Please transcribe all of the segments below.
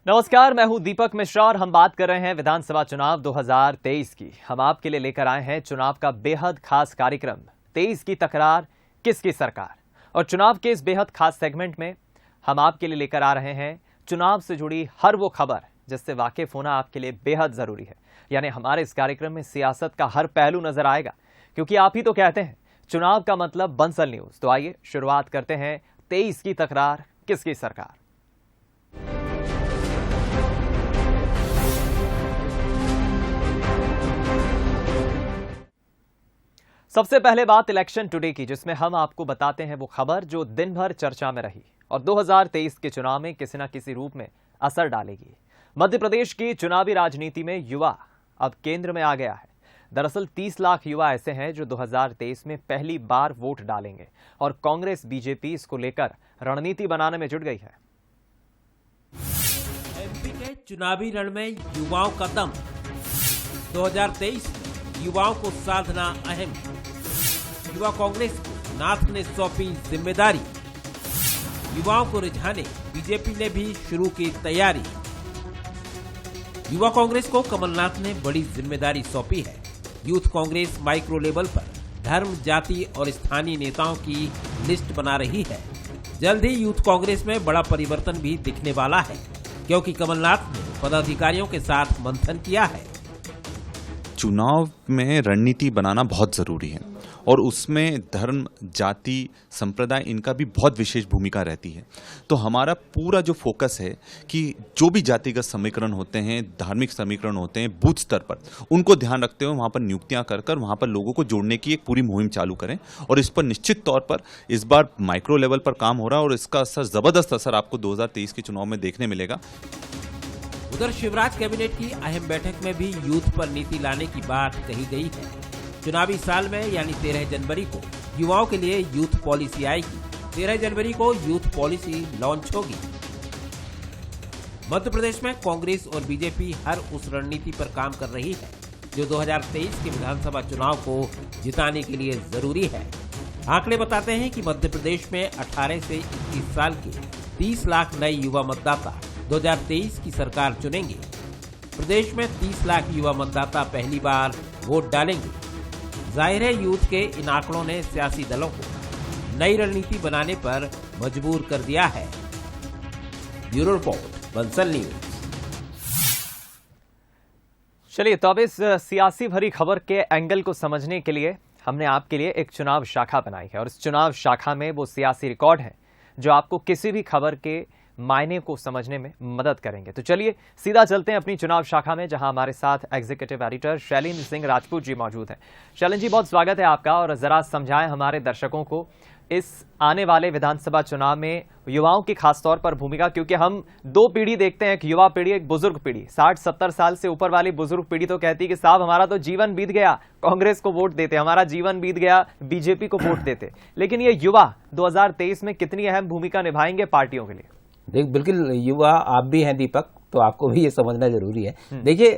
नमस्कार, मैं हूं दीपक मिश्रा और हम बात कर रहे हैं विधानसभा चुनाव 2023 की। हम आपके लिए लेकर आए हैं चुनाव का बेहद खास कार्यक्रम 23 की तकरार किसकी सरकार। और चुनाव के इस बेहद खास सेगमेंट में हम आपके लिए लेकर आ रहे हैं चुनाव से जुड़ी हर वो खबर जिससे वाकिफ होना आपके लिए बेहद जरूरी है। यानी हमारे इस कार्यक्रम में सियासत का हर पहलू नजर आएगा, क्योंकि आप ही तो कहते हैं चुनाव का मतलब बंसल न्यूज। तो आइए शुरुआत करते हैं 23 की तकरार किसकी सरकार। सबसे पहले बात इलेक्शन टुडे की, जिसमें हम आपको बताते हैं वो खबर जो दिन भर चर्चा में रही और 2023 के चुनाव में किसी न किसी रूप में असर डालेगी। मध्य प्रदेश की चुनावी राजनीति में युवा अब केंद्र में आ गया है। दरअसल 30 लाख युवा ऐसे हैं जो 2023 में पहली बार वोट डालेंगे और कांग्रेस बीजेपी इसको लेकर रणनीति बनाने में जुट गई है। एमपी के चुनावी रण में युवाओं का दम। 2023 में युवाओं को साधना अहम। युवा कांग्रेस को नाथ ने सौंपी जिम्मेदारी। युवाओं को रिझाने बीजेपी ने भी शुरू की तैयारी। युवा कांग्रेस को कमलनाथ ने बड़ी जिम्मेदारी सौंपी है। यूथ कांग्रेस माइक्रो लेवल पर धर्म, जाति और स्थानीय नेताओं की लिस्ट बना रही है। जल्द ही यूथ कांग्रेस में बड़ा परिवर्तन भी दिखने वाला है, क्योंकि कमलनाथ ने पदाधिकारियों के साथ मंथन किया है। चुनाव में रणनीति बनाना बहुत जरूरी है और उसमें धर्म, जाति, संप्रदाय इनका भी बहुत विशेष भूमिका रहती है। तो हमारा पूरा जो फोकस है कि जो भी जातिगत समीकरण होते हैं, धार्मिक समीकरण होते हैं, बूथ स्तर पर उनको ध्यान रखते हुए वहाँ पर नियुक्तियाँ कर वहाँ पर लोगों को जोड़ने की एक पूरी मुहिम चालू करें। और इस पर निश्चित तौर पर इस बार माइक्रो लेवल पर काम हो रहा है और इसका असर, जबरदस्त असर आपको 2023 के चुनाव में देखने मिलेगा। उधर शिवराज कैबिनेट की अहम बैठक में भी यूथ पर नीति लाने की बात कही गई है। चुनावी साल में यानी 13 जनवरी को युवाओं के लिए यूथ पॉलिसी आएगी। 13 जनवरी को यूथ पॉलिसी लॉन्च होगी। मध्य प्रदेश में कांग्रेस और बीजेपी हर उस रणनीति पर काम कर रही है जो 2023 के विधानसभा चुनाव को जिताने के लिए जरूरी है। आंकड़े बताते हैं कि मध्य प्रदेश में 18 से 21 साल के 30 लाख नए युवा मतदाता 2023 की सरकार चुनेंगे। प्रदेश में 30 लाख युवा मतदाता पहली बार वोट डालेंगे। जाहिर है यूथ के इन आंकड़ों ने सियासी दलों को नई रणनीति बनाने पर मजबूर कर दिया है। Bureau report, Bansal news. चलिए, तो अब इस सियासी भरी खबर के एंगल को समझने के लिए हमने आपके लिए एक चुनाव शाखा बनाई है और इस चुनाव शाखा में वो सियासी रिकॉर्ड है जो आपको किसी भी खबर के मायने को समझने में मदद करेंगे। तो चलिए सीधा चलते हैं अपनी चुनाव शाखा में, जहां हमारे साथ एग्जीक्यूटिव एडिटर शैलेंद्र सिंह राजपूत जी मौजूद हैं। शैलेंद्र जी, बहुत स्वागत है आपका और जरा समझाएं हमारे दर्शकों को इस आने वाले विधानसभा चुनाव में युवाओं की खासतौर पर भूमिका, क्योंकि हम दो पीढ़ी देखते हैं, एक युवा पीढ़ी, एक बुजुर्ग पीढ़ी। 60-70 साल से ऊपर वाली बुजुर्ग पीढ़ी तो कहती है कि साहब हमारा तो जीवन बीत गया कांग्रेस को वोट देते, हमारा जीवन बीत गया बीजेपी को वोट देते। लेकिन ये युवा 2023 में कितनी अहम भूमिका निभाएंगे पार्टियों के लिए? बिल्कुल, युवा आप भी हैं दीपक, तो आपको भी ये समझना जरूरी है। देखिए,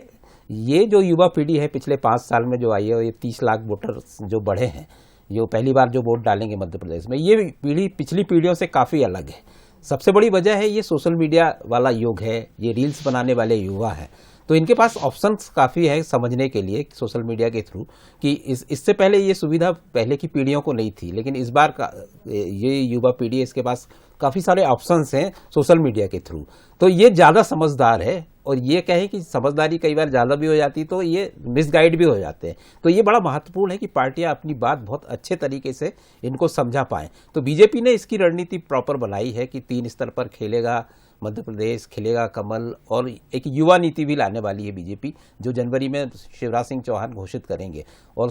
ये जो युवा पीढ़ी है पिछले 5 साल में जो आई है, ये 30 लाख वोटर जो बढ़े हैं, जो पहली बार जो वोट डालेंगे मध्य प्रदेश में, ये पीढ़ी पिछली पीढ़ियों से काफ़ी अलग है। सबसे बड़ी वजह है ये सोशल मीडिया वाला युग है, ये रील्स बनाने वाले युवा है। तो इनके पास ऑप्शंस काफ़ी है समझने के लिए सोशल मीडिया के थ्रू कि इससे पहले ये सुविधा पहले की पीढ़ियों को नहीं थी, लेकिन इस बार का ये युवा पीढ़ी, इसके पास काफ़ी सारे ऑप्शंस हैं सोशल मीडिया के थ्रू। तो ये ज़्यादा समझदार है और ये कहें कि समझदारी कई बार ज़्यादा भी हो जाती तो ये मिसगाइड भी हो जाते हैं। तो ये बड़ा महत्वपूर्ण है कि पार्टियां अपनी बात बहुत अच्छे तरीके से इनको समझा पाएं। तो बीजेपी ने इसकी रणनीति प्रॉपर बनाई है कि 3 स्तर पर खेलेगा मध्य प्रदेश, खेलेगा कमल, और एक युवा नीति भी लाने वाली है बीजेपी, जो जनवरी में शिवराज सिंह चौहान घोषित करेंगे और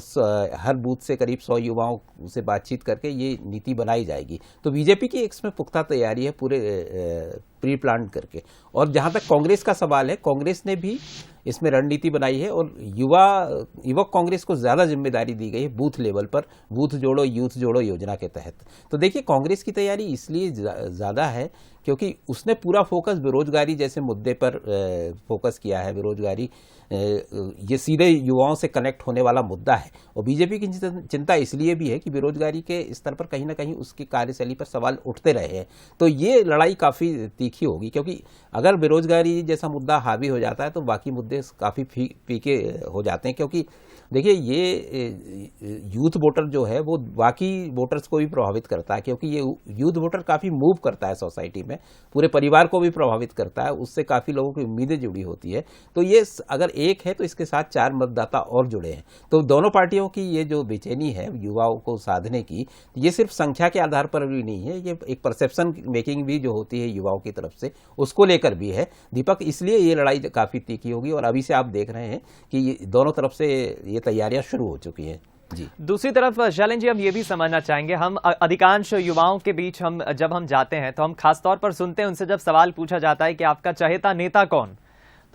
हर बूथ से करीब 100 युवाओं से बातचीत करके ये नीति बनाई जाएगी। तो बीजेपी की इसमें पुख्ता तैयारी है पूरे प्री प्लान करके। और जहां तक कांग्रेस का सवाल है, कांग्रेस ने भी इसमें रणनीति बनाई है और युवक कांग्रेस को ज्यादा जिम्मेदारी दी गई है बूथ लेवल पर, बूथ जोड़ो यूथ जोड़ो योजना के तहत। तो देखिए, कांग्रेस की तैयारी इसलिए ज्यादा है क्योंकि उसने पूरा फोकस बेरोजगारी जैसे मुद्दे पर फोकस किया है। बेरोजगारी ये सीधे युवाओं से कनेक्ट होने वाला मुद्दा है। और बीजेपी की चिंता इसलिए भी है कि बेरोजगारी के स्तर पर कहीं ना कहीं उसकी कार्यशैली पर सवाल उठते रहे हैं। तो ये लड़ाई काफ़ी तीखी होगी, क्योंकि अगर बेरोजगारी जैसा मुद्दा हावी हो जाता है तो बाकी मुद्दे काफ़ी फीके हो जाते हैं। क्योंकि देखिए, ये यूथ वोटर जो है वो बाकी वोटर्स को भी प्रभावित करता है, क्योंकि ये यूथ वोटर काफ़ी मूव करता है सोसाइटी में, पूरे परिवार को भी प्रभावित करता है, उससे काफ़ी लोगों की उम्मीदें जुड़ी होती है। तो ये अगर एक है तो इसके साथ 4 मतदाता और जुड़े हैं। तो दोनों पार्टियों की ये जो बेचैनी है युवाओं को साधने की, ये सिर्फ संख्या के आधार पर भी नहीं है, ये एक परसेप्शन मेकिंग भी जो होती है युवाओं की तरफ से, उसको लेकर भी है दीपक। इसलिए ये लड़ाई काफ़ी तीखी होगी और अभी से आप देख रहे हैं कि दोनों तरफ से ये तैयारियां शुरू हो चुकी हैं। जी, दूसरी तरफ शैलेंद्र जी, हम ये भी समझना चाहेंगे, हम अधिकांश युवाओं के बीच जब हम जाते हैं तो हम खासतौर पर सुनते हैं उनसे, जब सवाल पूछा जाता है कि आपका चहेता नेता कौन,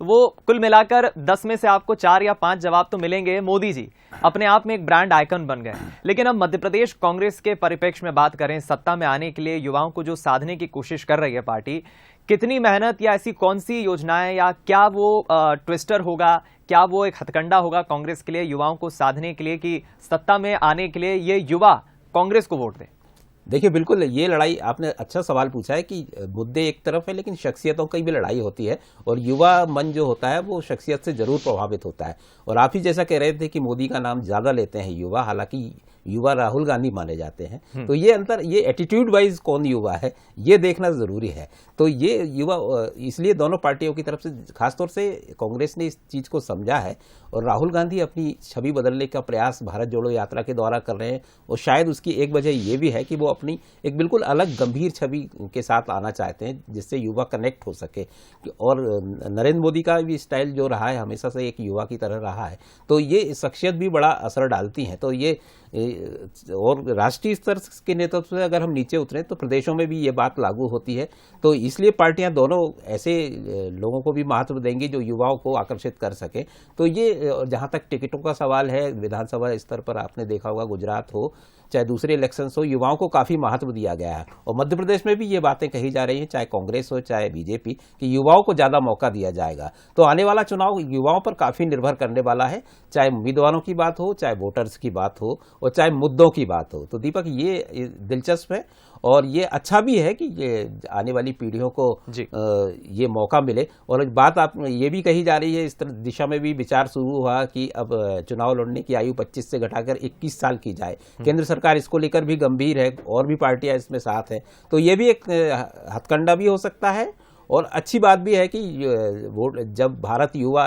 तो वो कुल मिलाकर 10 में से आपको 4 या 5 जवाब तो मिलेंगे मोदी जी, अपने आप में एक ब्रांड आइकन बन गए। लेकिन अब मध्य प्रदेश कांग्रेस के परिप्रेक्ष्य में बात करें, सत्ता में आने के लिए युवाओं को जो साधने की कोशिश कर रही है पार्टी, कितनी मेहनत या ऐसी कौन सी योजनाएं या क्या वो ट्विस्टर होगा, क्या वो एक हथकंडा होगा कांग्रेस के लिए युवाओं को साधने के लिए कि सत्ता में आने के लिए ये युवा कांग्रेस को वोट दें? देखिए, बिल्कुल ये लड़ाई, आपने अच्छा सवाल पूछा है कि मुद्दे एक तरफ है लेकिन शख्सियतों की भी लड़ाई होती है, और युवा मन जो होता है वो शख्सियत से जरूर प्रभावित होता है। और आप ही जैसा कह रहे थे कि मोदी का नाम ज्यादा लेते हैं युवा, हालांकि युवा राहुल गांधी माने जाते हैं। तो ये अंतर, ये एटीट्यूड वाइज कौन युवा है ये देखना जरूरी है। तो ये युवा, इसलिए दोनों पार्टियों की तरफ से, खासतौर से कांग्रेस ने इस चीज को समझा है और राहुल गांधी अपनी छवि बदलने का प्रयास भारत जोड़ो यात्रा के द्वारा कर रहे हैं। और शायद उसकी एक वजह ये भी है कि वो अपनी एक बिल्कुल अलग गंभीर छवि के साथ आना चाहते हैं जिससे युवा कनेक्ट हो सके। और नरेंद्र मोदी का भी स्टाइल जो रहा है हमेशा से एक युवा की तरह रहा है, तो ये शख्सियत भी बड़ा असर डालती हैं। तो ये, और राष्ट्रीय स्तर के नेतृत्व से अगर हम नीचे उतरें तो प्रदेशों में भी ये बात लागू होती है। तो इसलिए पार्टियां दोनों ऐसे लोगों को भी महत्व देंगी जो युवाओं को आकर्षित कर सके। तो ये, जहां तक टिकटों का सवाल है, विधानसभा स्तर पर आपने देखा होगा, गुजरात हो चाहे दूसरे इलेक्शंस हो, युवाओं को काफी महत्व दिया गया है। और मध्य प्रदेश में भी ये बातें कही जा रही हैं, चाहे कांग्रेस हो चाहे बीजेपी, कि युवाओं को ज्यादा मौका दिया जाएगा। तो आने वाला चुनाव युवाओं पर काफी निर्भर करने वाला है, चाहे उम्मीदवारों की बात हो, चाहे वोटर्स की बात हो, और चाहे मुद्दों की बात हो। तो दीपक, ये दिलचस्प है और ये अच्छा भी है कि ये आने वाली पीढ़ियों को ये मौका मिले। और बात आप ये भी कही जा रही है, इस दिशा में भी विचार शुरू हुआ कि अब चुनाव लड़ने की आयु 25 से घटाकर 21 साल की जाए। केंद्र सरकार इसको लेकर भी गंभीर है और भी पार्टियां इसमें साथ हैं। तो ये भी एक हथकंडा भी हो सकता है और अच्छी बात भी है कि जब भारत युवा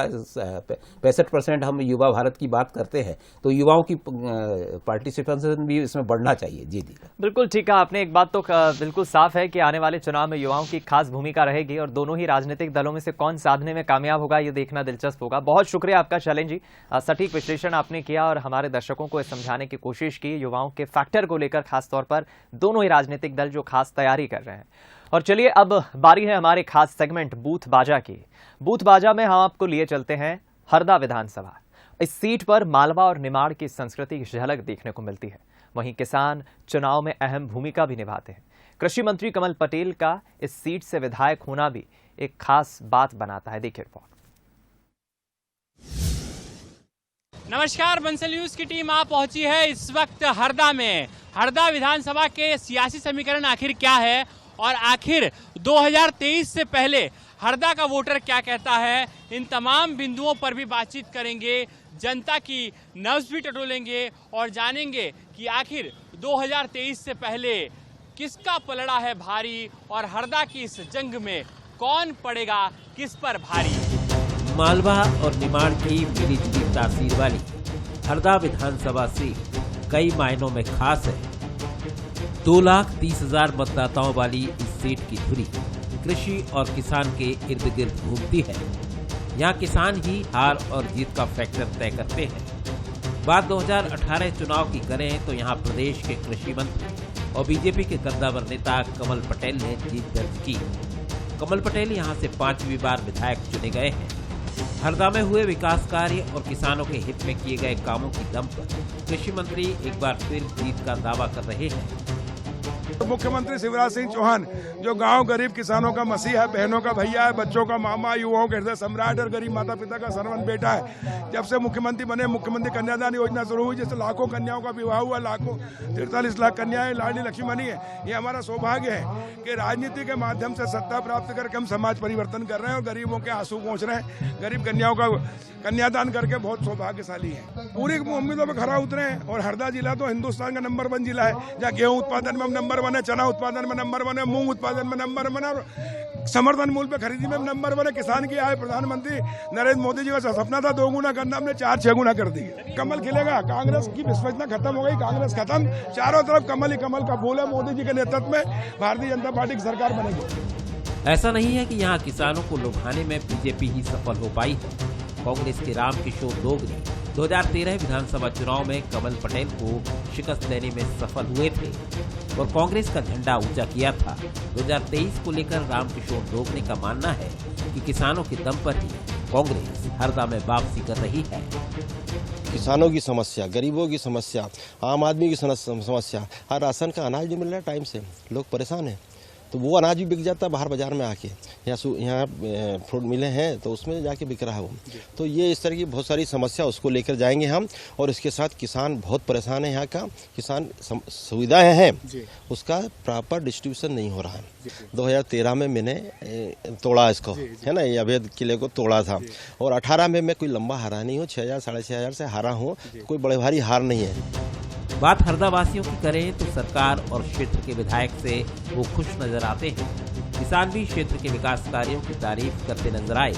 65% हम युवा भारत की बात करते हैं तो युवाओं की पार्टिसिपेशन भी इसमें बढ़ना चाहिए। जी जी, बिल्कुल ठीक है आपने। एक बात तो बिल्कुल साफ है कि आने वाले चुनाव में युवाओं की खास भूमिका रहेगी और दोनों ही राजनीतिक दलों में से कौन साधने में कामयाब होगा ये देखना दिलचस्प होगा। बहुत शुक्रिया आपका शैलेंद्र जी, सटीक विश्लेषण आपने किया और हमारे दर्शकों को समझाने की कोशिश की युवाओं के फैक्टर को लेकर, खासतौर पर दोनों ही राजनीतिक दल जो खास तैयारी कर रहे हैं। और चलिए अब बारी है हमारे खास सेगमेंट बूथ बाजा की। बूथ बाजा में हम आपको लिए चलते हैं हरदा विधानसभा। इस सीट पर मालवा और निमाड़ की संस्कृति की झलक देखने को मिलती है। वहीं किसान चुनाव में अहम भूमिका भी निभाते हैं। कृषि मंत्री कमल पटेल का इस सीट से विधायक होना भी एक खास बात बनाता है। देखिए रिपोर्ट। नमस्कार, बंसल न्यूज की टीम आप पहुंची है इस वक्त हरदा में। हरदा विधानसभा के सियासी समीकरण आखिर क्या है और आखिर 2023 से पहले हरदा का वोटर क्या कहता है, इन तमाम बिंदुओं पर भी बातचीत करेंगे, जनता की नब्ज भी टटोलेंगे और जानेंगे कि आखिर 2023 से पहले किसका पलड़ा है भारी और हरदा की इस जंग में कौन पड़ेगा किस पर भारी। मालवा और निमाड़ की मिलीजुली तासीर वाली हरदा विधानसभा सीट कई मायनों में खास है। 2,30,000 मतदाताओं वाली इस सीट की धुरी कृषि और किसान के इर्द गिर्द घूमती है। यहाँ किसान ही हार और जीत का फैक्टर तय करते हैं। बात 2018 चुनाव की करें तो यहाँ प्रदेश के कृषि मंत्री और बीजेपी के कद्दावर नेता कमल पटेल ने जीत दर्ज की। कमल पटेल यहाँ से 5वीं बार विधायक चुने गए हैं। हरदा में हुए विकास कार्य और किसानों के हित में किए गए कामों की दम पर कृषि मंत्री एक बार फिर जीत का दावा कर रहे हैं। मुख्यमंत्री शिवराज सिंह चौहान जो गांव गरीब किसानों का मसीहा है, बहनों का भैया है, बच्चों का मामा, युवाओं के हृदय सम्राट और गरीब माता पिता का सरवन बेटा है। जब से मुख्यमंत्री बने, मुख्यमंत्री कन्यादान योजना शुरू हुई, जिससे लाखों कन्याओं का विवाह हुआ, लाखों 43 लाख कन्याएं लाडली लक्ष्मी बनी है। ये हमारा सौभाग्य है कि राजनीति के माध्यम से सत्ता प्राप्त करके हम समाज परिवर्तन कर रहे हैं और गरीबों के आंसू पहुंच रहे हैं। गरीब कन्याओं का कन्यादान करके बहुत सौभाग्यशाली है। पूरी उम्मीदों पर खरा उतरे हैं और हरदा जिला तो हिंदुस्तान का नंबर 1 जिला है, जहाँ गेहूं उत्पादन में हम नंबर 1 है, चना उत्पादन में नंबर 1 है, मूंग उत्पादन में नंबर 1 है और समर्थन मूल्य पे खरीदी में नंबर 1 है। किसान की आय प्रधानमंत्री नरेंद्र मोदी जी का सपना था 2 गुना करना, हमने 4-6 गुना कर दी। कमल खिलेगा, कांग्रेस की विश्वसनीयता खत्म हो गई, कांग्रेस खत्म, चारों तरफ कमल ही कमल का फूल है। मोदी जी के नेतृत्व में भारतीय जनता पार्टी की सरकार बनेगी। ऐसा नहीं है कि यहाँ किसानों को लुभाने में बीजेपी ही सफल हो पाई है। कांग्रेस के रामकिशोर दोगरे 2013 विधानसभा चुनाव में कमल पटेल को शिकस्त देने में सफल हुए थे और कांग्रेस का झंडा ऊंचा किया था। 2023 को लेकर रामकिशोर दोगरे का मानना है कि किसानों के दम पर ही कांग्रेस हरदा में वापसी कर रही है। किसानों की समस्या, गरीबों की समस्या, आम आदमी की समस्या, हर राशन का अनाज नहीं मिल रहा टाइम से, लोग परेशान हैं, तो वो अनाज भी बिक जाता है बाहर बाजार में आके। यहाँ फ्रूट मिले हैं तो उसमें जाके बिक रहा है वो। तो ये इस तरह की बहुत सारी समस्या उसको लेकर जाएंगे हम, और इसके साथ किसान बहुत परेशान है। यहाँ का किसान सुविधाएं हैं, उसका प्रॉपर डिस्ट्रीब्यूशन नहीं हो रहा है। 2013 में मैंने तोड़ा इसको, है ना, ये अवैध किले को तोड़ा था, और 18 में मैं कोई लंबा हारा नहीं हूँ, 6,000 साढ़े 6,000 से हारा हूँ, कोई बड़े भारी हार नहीं है। बात हरदा वासियों की करें तो सरकार और क्षेत्र के विधायक से वो खुश नजर आते हैं। किसान भी क्षेत्र के विकास कार्यों की तारीफ करते नजर आए।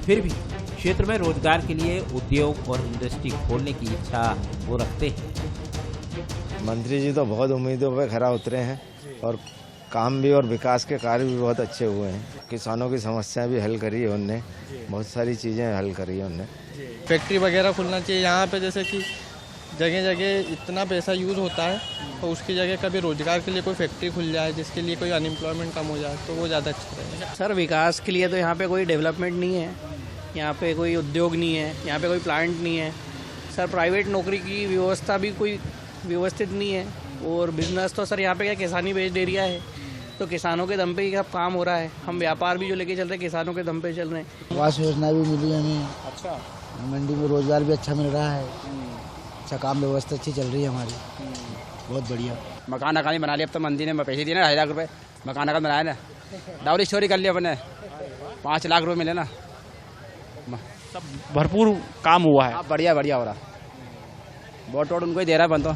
फिर भी क्षेत्र में रोजगार के लिए उद्योग और इंडस्ट्री खोलने की इच्छा वो रखते हैं। मंत्री जी तो बहुत उम्मीदों पर खरा उतरे हैं और काम भी और विकास के कार्य भी बहुत अच्छे हुए हैं। किसानों की समस्या भी हल करी है उनने, बहुत सारी चीजें हल करी है उनने। फैक्ट्री वगैरह खुलना चाहिए यहाँ पे, जैसे कि जगह जगह इतना पैसा यूज़ होता है तो उसकी जगह कभी रोजगार के लिए कोई फैक्ट्री खुल जाए जिसके लिए कोई अनएम्प्लॉयमेंट कम हो जाए तो वो ज़्यादा अच्छा रहेगा। सर विकास के लिए तो यहाँ पे कोई डेवलपमेंट नहीं है, यहाँ पे कोई उद्योग नहीं है, यहाँ पे कोई प्लांट नहीं है। सर प्राइवेट नौकरी की व्यवस्था भी कोई व्यवस्थित नहीं है, और बिजनेस तो सर यहाँ पे क्या किसानी बेस्ड एरिया है, तो किसानों के दम पे ही काम हो रहा है। हम व्यापार भी जो लेके चल रहे हैं किसानों के दम पे चल रहे हैं। आवास योजना भी मिली हमें, अच्छा मंडी में रोजगार भी अच्छा मिल रहा है, अच्छा काम व्यवस्था अच्छी चल रही है हमारी, बहुत बढ़िया। मकान अकानी बना लिया, अब तो मंदी ने पैसे दिए ना, 2,000 रुपये मकान अकान बनाया ना, डाउरी स्टोरी कर लिया अपने, 5 लाख रुपये मिले ना, सब भरपूर काम हुआ है। बढ़िया बढ़िया हो रहा, वोट वोट उनको ही दे रहा है बंदो।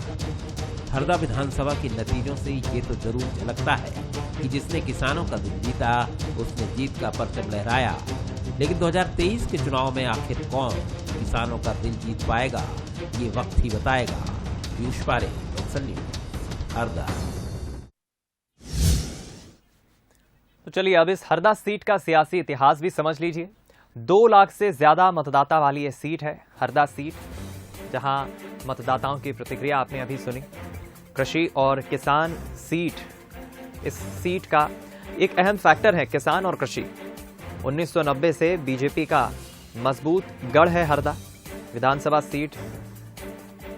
हरदा विधानसभा के नतीजों से ये तो जरूर झलकता है कि जिसने किसानों का दिल जीता उसने जीत का परचम लहराया। लेकिन 2023 के चुनाव में आखिर कौन किसानों का दिल जीत पाएगा, ये वक्त ही बताएगा। पीयूष पारे, बंसल न्यूज़, हरदा। तो चलिए अब इस हरदा सीट का सियासी इतिहास भी समझ लीजिए। 2 लाख से ज्यादा मतदाता वाली ये सीट है, हरदा सीट, जहां मतदाताओं की प्रतिक्रिया आपने अभी सुनी। कृषि और किसान सीट, इस सीट का एक अहम फैक्टर है किसान और कृषि। 1990 से बीजेपी का मजबूत गढ़ है हरदा विधानसभा सीट।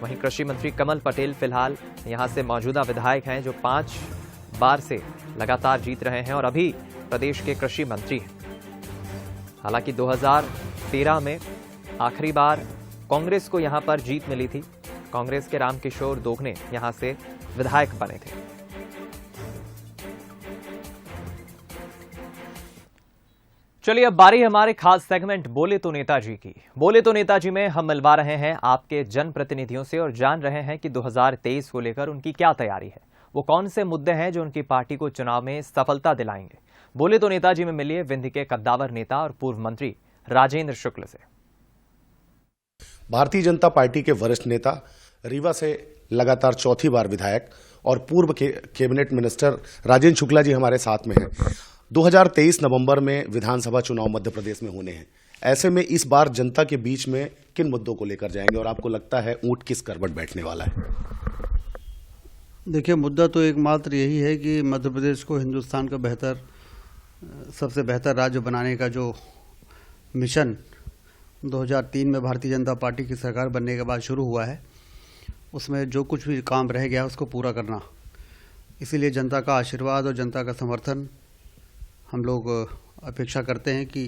वहीं कृषि मंत्री कमल पटेल फिलहाल यहां से मौजूदा विधायक हैं, जो 5 बार से लगातार जीत रहे हैं और अभी प्रदेश के कृषि मंत्री हैं। हालांकि 2013 में आखिरी बार कांग्रेस को यहां पर जीत मिली थी, कांग्रेस के रामकिशोर दोगरे यहां से विधायक बने थे। चलिए अब बारी हमारे खास सेगमेंट बोले तो नेताजी की। बोले तो नेताजी में हम मिलवा रहे हैं आपके जनप्रतिनिधियों से और जान रहे हैं कि 2023 को लेकर उनकी क्या तैयारी है, वो कौन से मुद्दे हैं जो उनकी पार्टी को चुनाव में सफलता दिलाएंगे। बोले तो नेताजी में मिलिए विंध्य के कद्दावर नेता और पूर्व मंत्री राजेंद्र शुक्ल से। भारतीय जनता पार्टी के वरिष्ठ नेता, रीवा से लगातार 4थी बार विधायक और पूर्व कैबिनेट मिनिस्टर राजेंद्र शुक्ला जी हमारे साथ में हैं। 2023 नवंबर में विधानसभा चुनाव मध्य प्रदेश में होने हैं। ऐसे में इस बार जनता के बीच में किन मुद्दों को लेकर जाएंगे और आपको लगता है ऊंट किस करवट बैठने वाला है? देखिए, मुद्दा तो एकमात्र यही है कि मध्य प्रदेश को हिंदुस्तान का सबसे बेहतर राज्य बनाने का जो मिशन 2003 में भारतीय जनता पार्टी की सरकार बनने के बाद शुरू हुआ है, उसमें जो कुछ भी काम रह गया उसको पूरा करना। इसीलिए जनता का आशीर्वाद और जनता का समर्थन हम लोग अपेक्षा करते हैं कि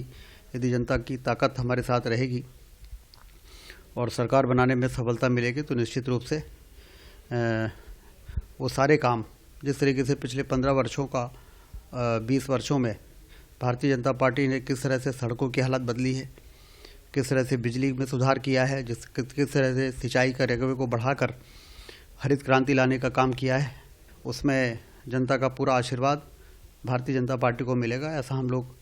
यदि जनता की ताकत हमारे साथ रहेगी और सरकार बनाने में सफलता मिलेगी तो निश्चित रूप से वो सारे काम जिस तरीके से पिछले 15 वर्षों का 20 वर्षों में भारतीय जनता पार्टी ने किस तरह से सड़कों की हालत बदली है, किस तरह से बिजली में सुधार किया है, किस तरह से सिंचाई का रकबे को बढ़ाकर हरित क्रांति लाने का काम किया है, उसमें जनता का पूरा आशीर्वाद भारतीय जनता पार्टी को मिलेगा, ऐसा हम लोग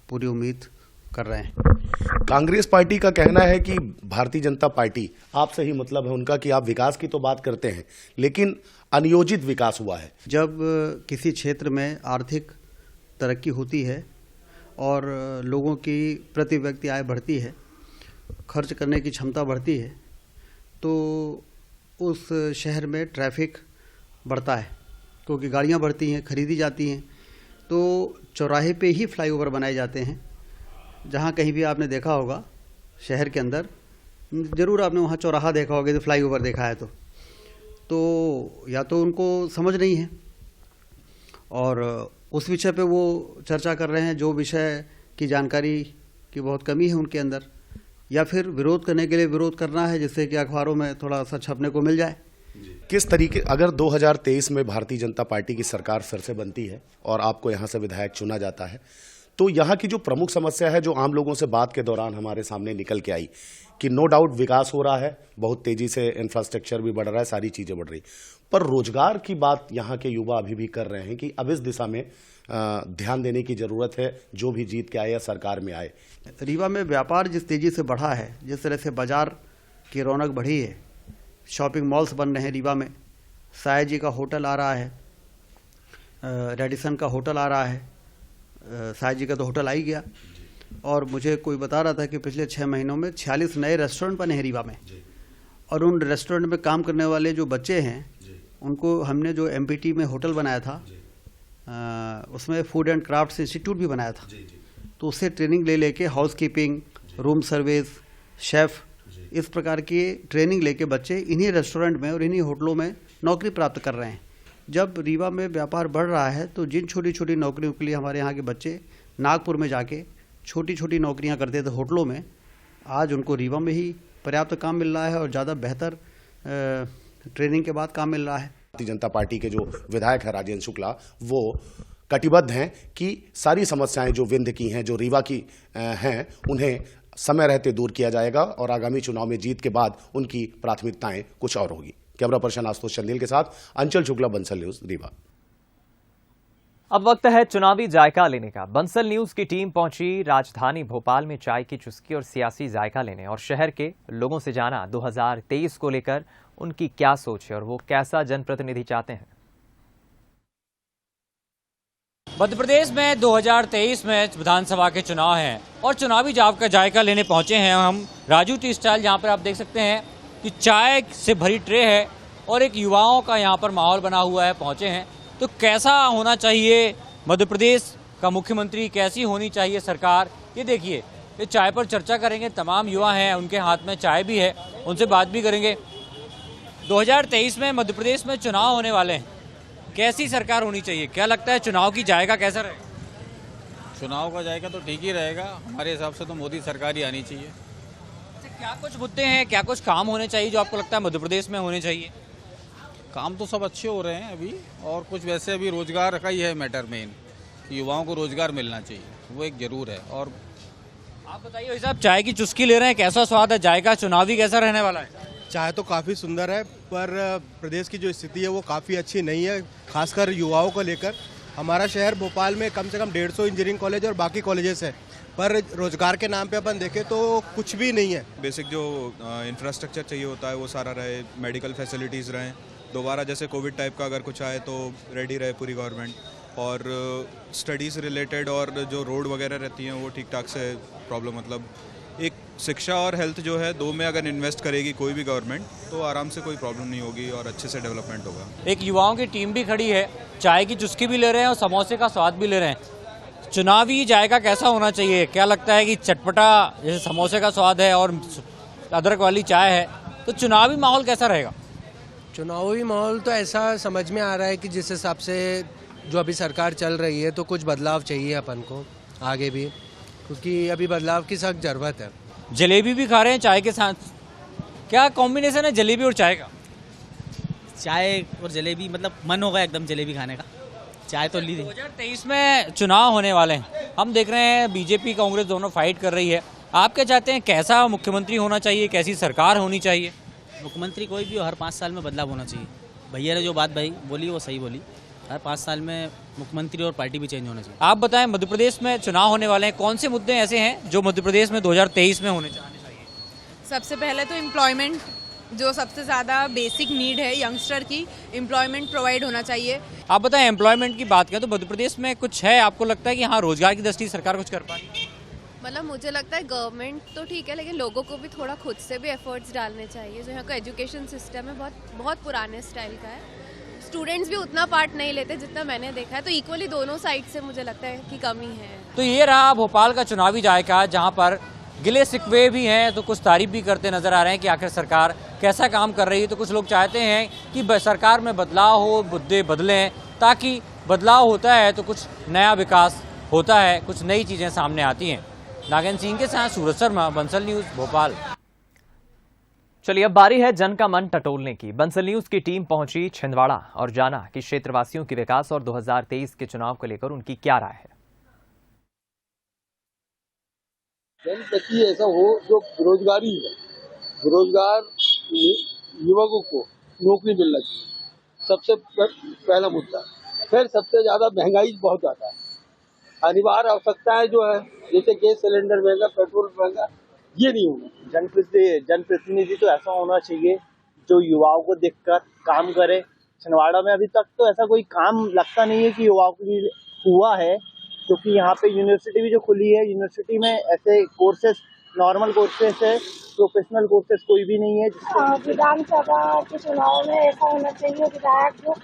पूरी उम्मीद कर रहे हैं। कांग्रेस पार्टी का कहना है कि भारतीय जनता पार्टी, आपसे ही मतलब है उनका कि आप विकास की तो बात करते हैं लेकिन अनियोजित विकास हुआ है। जब किसी क्षेत्र में आर्थिक तरक्की होती है और लोगों की प्रति व्यक्ति आय बढ़ती है, खर्च करने की क्षमता बढ़ती है, तो उस शहर में ट्रैफिक बढ़ता है क्योंकि गाड़ियां बढ़ती हैं, खरीदी जाती हैं। तो चौराहे पे ही फ्लाईओवर बनाए जाते हैं। जहाँ कहीं भी आपने देखा होगा शहर के अंदर, ज़रूर आपने वहाँ चौराहा देखा होगा, तो फ्लाईओवर देखा है तो या तो उनको समझ नहीं है और उस विषय पे वो चर्चा कर रहे हैं जो विषय की जानकारी की बहुत कमी है उनके अंदर, या फिर विरोध करने के लिए विरोध करना है जिससे कि अखबारों में थोड़ा सा छपने को मिल जाए। किस तरीके, अगर 2023 में भारतीय जनता पार्टी की सरकार फिर से बनती है और आपको यहाँ से विधायक चुना जाता है, तो यहाँ की जो प्रमुख समस्या है जो आम लोगों से बात के दौरान हमारे सामने निकल के आई कि नो डाउट विकास हो रहा है, बहुत तेजी से इंफ्रास्ट्रक्चर भी बढ़ रहा है, सारी चीजें बढ़ रही, पर रोजगार की बात यहाँ के युवा अभी भी कर रहे हैं कि अब इस दिशा में ध्यान देने की जरूरत है, जो भी जीत के आए या सरकार में आए। रीवा में व्यापार जिस तेजी से बढ़ा है, जिस तरह से बाजार की रौनक बढ़ी है, शॉपिंग मॉल्स बन रहे हैं रीवा में, सायाजी का होटल आ रहा है, रेडिसन का होटल आ रहा है, सायाजी का तो होटल आ ही गया, और मुझे कोई बता रहा था कि पिछले 6 महीनों में 46 नए रेस्टोरेंट बने हैं रीवा में, और उन रेस्टोरेंट में काम करने वाले जो बच्चे हैं उनको हमने जो MPT में होटल बनाया था उसमें फूड एंड क्राफ्ट्स इंस्टीट्यूट भी बनाया था, तो उससे ट्रेनिंग ले लेके house keeping, room service, chef, इस प्रकार की ट्रेनिंग लेके बच्चे इन्हीं रेस्टोरेंट में और इन्हीं होटलों में नौकरी प्राप्त कर रहे हैं। जब रीवा में व्यापार बढ़ रहा है तो जिन छोटी छोटी नौकरियों के लिए हमारे यहाँ के बच्चे नागपुर में जाके छोटी छोटी नौकरियाँ करते थे होटलों में, आज उनको रीवा में ही पर्याप्त काम मिल रहा है और ज़्यादा बेहतर ट्रेनिंग के बाद काम मिल रहा है। भारतीय जनता पार्टी के जो विधायक है राजेंद्र शुक्ला, वो कटिबद्ध हैं कि सारी समस्याएं जो विंध्य की हैं, जो रीवा की हैं, उन्हें समय रहते दूर किया जाएगा और आगामी चुनाव में जीत के बाद उनकी प्राथमिकताएं कुछ और होगी। कैमरा पर्सन आशुतोष चंदेल के साथ अंचल शुक्ला, बंसल न्यूज, रीवा। अब वक्त है चुनावी जायका लेने का। बंसल न्यूज की टीम पहुंची राजधानी भोपाल में चाय की चुस्की और सियासी जायका लेने, और शहर के लोगों से जाना 2023 को लेकर उनकी क्या सोच है और वो कैसा जनप्रतिनिधि चाहते हैं। मध्य प्रदेश में 2023 में विधानसभा के चुनाव हैं और चुनावी जायका लेने पहुंचे हैं हम राजू टी स्टाइल, जहां पर आप देख सकते हैं कि चाय से भरी ट्रे है और एक युवाओं का यहां पर माहौल बना हुआ है। पहुंचे हैं तो कैसा होना चाहिए मध्य प्रदेश का मुख्यमंत्री, कैसी होनी चाहिए सरकार, ये देखिए। ये चाय पर चर्चा करेंगे, तमाम युवा हैं, उनके हाथ में चाय भी है, उनसे बात भी करेंगे। 2023 में मध्य प्रदेश में चुनाव होने वाले हैं, कैसी सरकार होनी चाहिए, क्या लगता है चुनाव की जायका कैसा रहेगा? चुनाव का जायका तो ठीक ही रहेगा, हमारे हिसाब से तो मोदी सरकार ही आनी चाहिए। क्या कुछ मुद्दे हैं, क्या कुछ काम होने चाहिए जो आपको लगता है मध्य प्रदेश में होने चाहिए? काम तो सब अच्छे हो रहे हैं अभी, और कुछ वैसे अभी रोजगार का ही है मैटर मेन, युवाओं को रोजगार मिलना चाहिए, वो एक जरूर है। और आप बताइए भाई साहब, चाय की चुस्की ले रहे हैं, कैसा स्वाद है, जायका चुनावी कैसा रहने वाला है? चाय तो काफ़ी सुंदर है, पर प्रदेश की जो स्थिति है वो काफ़ी अच्छी नहीं है, खासकर युवाओं को लेकर। हमारा शहर भोपाल में कम से कम 150 इंजीनियरिंग कॉलेज और बाकी कॉलेजेस है, पर रोजगार के नाम पे अपन देखें तो कुछ भी नहीं है। बेसिक जो इंफ्रास्ट्रक्चर चाहिए होता है वो सारा रहे, मेडिकल फैसिलिटीज़ रहें, दोबारा जैसे कोविड टाइप का अगर कुछ आए तो रेडी रहे पूरी गवर्नमेंट, और स्टडीज़ रिलेटेड और जो रोड वगैरह रहती हैं वो ठीक ठाक से प्रॉब्लम, मतलब एक शिक्षा और हेल्थ जो है, दो में अगर इन्वेस्ट करेगी कोई भी गवर्नमेंट तो आराम से कोई प्रॉब्लम नहीं होगी और अच्छे से डेवलपमेंट होगा। एक युवाओं की टीम भी खड़ी है, चाय की चुस्की भी ले रहे हैं और समोसे का स्वाद भी ले रहे हैं। चुनावी जायका कैसा होना चाहिए, क्या लगता है कि चटपटा जैसे समोसे का स्वाद है और अदरक वाली चाय है, तो चुनावी माहौल कैसा रहेगा? चुनावी माहौल तो ऐसा समझ में आ रहा है कि जिस हिसाब से जो अभी सरकार चल रही है तो कुछ बदलाव चाहिए अपन को आगे भी, क्योंकि अभी बदलाव की सख्त ज़रूरत है। जलेबी भी खा रहे हैं चाय के साथ, क्या कॉम्बिनेशन है जलेबी और चाय का? चाय और जलेबी, मतलब मन होगा एकदम जलेबी खाने का। चाय तो ली थी। 2023 में चुनाव होने वाले हैं, हम देख रहे हैं बीजेपी कांग्रेस दोनों फाइट कर रही है। आप क्या चाहते हैं, कैसा मुख्यमंत्री होना चाहिए, कैसी सरकार होनी चाहिए? मुख्यमंत्री कोई भी हो, हर 5 साल में बदलाव होना चाहिए। भैया ने जो बात भाई बोली वो सही बोली, हर 5 साल में मुख्यमंत्री और पार्टी भी चेंज होना चाहिए। आप बताएं, मध्य प्रदेश में चुनाव होने वाले हैं, कौन से मुद्दे ऐसे हैं जो मध्य प्रदेश में 2023 में होने चाहिए? सबसे पहले तो एम्प्लॉयमेंट, जो सबसे ज़्यादा बेसिक नीड है यंगस्टर की, एम्प्लॉयमेंट प्रोवाइड होना चाहिए। आप बताएं, एम्प्लॉयमेंट की बात करें तो मध्य प्रदेश में कुछ है, आपको लगता है कि हाँ रोजगार की दृष्टि सरकार कुछ कर पा रही है? मतलब मुझे लगता है गवर्नमेंट तो ठीक है, लेकिन लोगों को भी थोड़ा खुद से भी एफर्ट्स डालने चाहिए। जो यहाँ का एजुकेशन सिस्टम है बहुत पुराने स्टाइल का है, स्टूडेंट्स भी उतना पार्ट नहीं लेते जितना मैंने देखा है, तो इक्वली दोनों साइड से मुझे लगता है कि कमी है। तो ये रहा भोपाल का चुनावी जायका, जहाँ पर गिले शिकवे भी हैं तो कुछ तारीफ भी करते नजर आ रहे हैं कि आखिर सरकार कैसा काम कर रही है। तो कुछ लोग चाहते हैं कि सरकार में बदलाव हो, मुद्दे बदलें, ताकि बदलाव होता है तो कुछ नया विकास होता है, कुछ नई चीज़ें सामने आती हैं। नागेंद्र सिंह के साथ सूरज शर्मा, बंसल न्यूज़, भोपाल। चलिए अब बारी है जन का मन टटोलने की। बंसल न्यूज़ की टीम पहुंची छिंदवाड़ा और जाना कि क्षेत्रवासियों के विकास और 2023 के चुनाव को लेकर उनकी क्या राय है। जनप्रति ऐसा हो जो बेरोजगारी है, बेरोजगार युवकों को नौकरी मिलना चाहिए, सबसे पहला मुद्दा। फिर सबसे ज्यादा महंगाई बहुत ज्यादा है, अनिवार्य आवश्यकताएं जो है जैसे गैस सिलेंडर महंगा, पेट्रोल महंगा, ये नहीं होना। जनप्रतिनिधि तो ऐसा होना चाहिए जो युवाओं को देखकर काम करे। छिंदवाड़ा में अभी तक तो ऐसा कोई काम लगता नहीं है कि युवाओं के लिए हुआ है, क्योंकि यहाँ पे यूनिवर्सिटी भी जो खुली है, यूनिवर्सिटी में ऐसे कोर्सेस, नॉर्मल कोर्सेस है, प्रोफेशनल कोर्सेस कोई भी नहीं है। विधानसभा के चुनाव में ऐसा होना चाहिए विधायक जो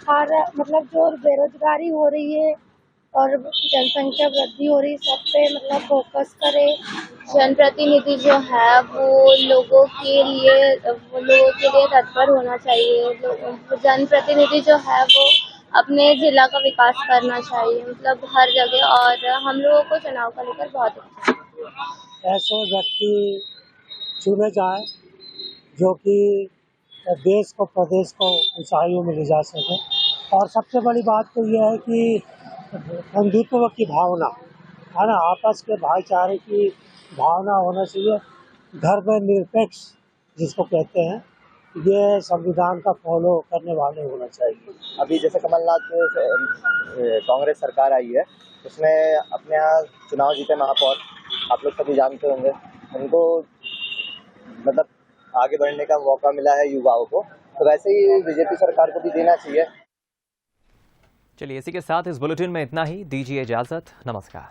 हर मतलब जो बेरोजगारी हो रही है और जनसंख्या वृद्धि हो रही है, सब पे मतलब फोकस करे। जनप्रतिनिधि जो है वो लोगों के लिए तत्पर होना चाहिए। जनप्रतिनिधि जो है वो अपने जिला का विकास करना चाहिए, मतलब हर जगह। और हम लोगों को चुनाव को लेकर बहुत अच्छा ऐसे व्यक्ति चुने जाए जो कि देश को, प्रदेश को ऊंचाइयों में ले जा सके। और सबसे बड़ी बात तो यह है कि बंधुत्व की भावना है ना, आपस के भाईचारे की भावना होना चाहिए। धर्मनिरपेक्ष जिसको कहते हैं, ये संविधान का फॉलो करने वाले होना चाहिए। अभी जैसे कमलनाथ कांग्रेस सरकार आई है, उसमें अपने यहाँ चुनाव जीते महापौर, आप लोग सभी जानते होंगे, उनको मतलब आगे बढ़ने का मौका मिला है युवाओं को, तो वैसे ही बीजेपी सरकार को भी देना चाहिए। चलिए इसी के साथ इस बुलेटिन में इतना ही, दीजिए इजाजत, नमस्कार।